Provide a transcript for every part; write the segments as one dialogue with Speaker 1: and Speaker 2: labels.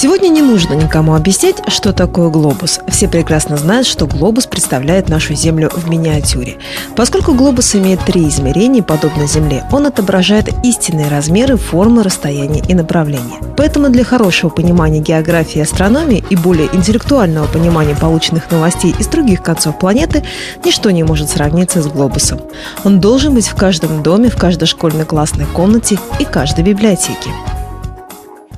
Speaker 1: Сегодня не нужно никому объяснять, что такое глобус. Все прекрасно знают, что глобус представляет нашу Землю в миниатюре. Поскольку глобус имеет 3 измерения, подобно Земле, он отображает истинные размеры, формы, расстояния и направления. Поэтому для хорошего понимания географии и астрономии и более интеллектуального понимания полученных новостей из других концов планеты ничто не может сравниться с глобусом. Он должен быть в каждом доме, в каждой школьной классной комнате и каждой библиотеке.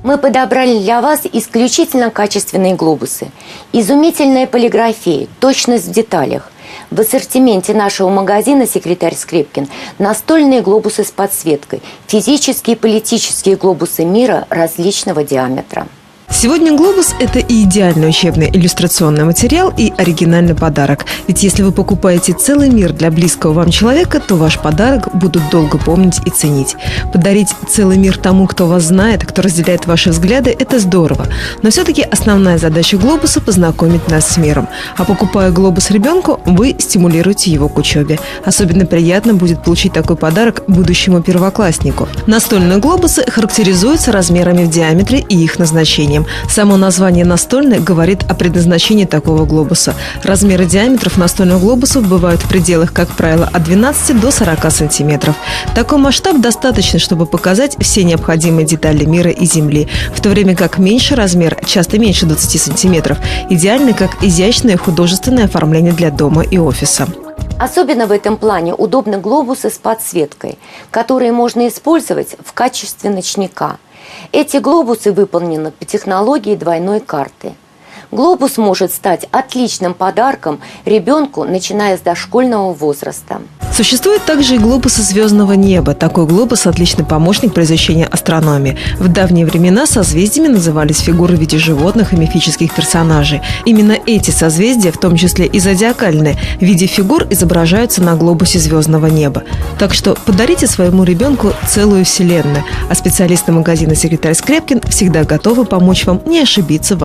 Speaker 2: Мы подобрали для вас исключительно качественные глобусы. Изумительная полиграфия, точность в деталях. В ассортименте нашего магазина «Секретарь Скрепкин» настольные глобусы с подсветкой, физические и политические глобусы мира различного диаметра.
Speaker 1: Сегодня глобус – это и идеальный учебный иллюстрационный материал, и оригинальный подарок. Ведь если вы покупаете целый мир для близкого вам человека, то ваш подарок будут долго помнить и ценить. Подарить целый мир тому, кто вас знает, кто разделяет ваши взгляды – это здорово. Но все-таки основная задача глобуса – познакомить нас с миром. А покупая глобус ребенку, вы стимулируете его к учебе. Особенно приятно будет получить такой подарок будущему первокласснику. Настольные глобусы характеризуются размерами в диаметре и их назначением. Само название «настольный» говорит о предназначении такого глобуса. Размеры диаметров настольных глобусов бывают в пределах, как правило, от 12 до 40 сантиметров. Такой масштаб достаточно, чтобы показать все необходимые детали мира и Земли, в то время как меньший размер, часто меньше 20 сантиметров, идеальный как изящное художественное оформление для дома и офиса.
Speaker 2: Особенно в этом плане удобны глобусы с подсветкой, которые можно использовать в качестве ночника. Эти глобусы выполнены по технологии двойной карты. Глобус может стать отличным подарком ребенку, начиная с дошкольного возраста.
Speaker 1: Существует также и глобусы звездного неба. Такой глобус – отличный помощник при изучении астрономии. В давние времена созвездиями назывались фигуры в виде животных и мифических персонажей. Именно эти созвездия, в том числе и зодиакальные, в виде фигур изображаются на глобусе звездного неба. Так что подарите своему ребенку целую вселенную. А специалисты магазина «Секретарь Скрепкин» всегда готовы помочь вам не ошибиться в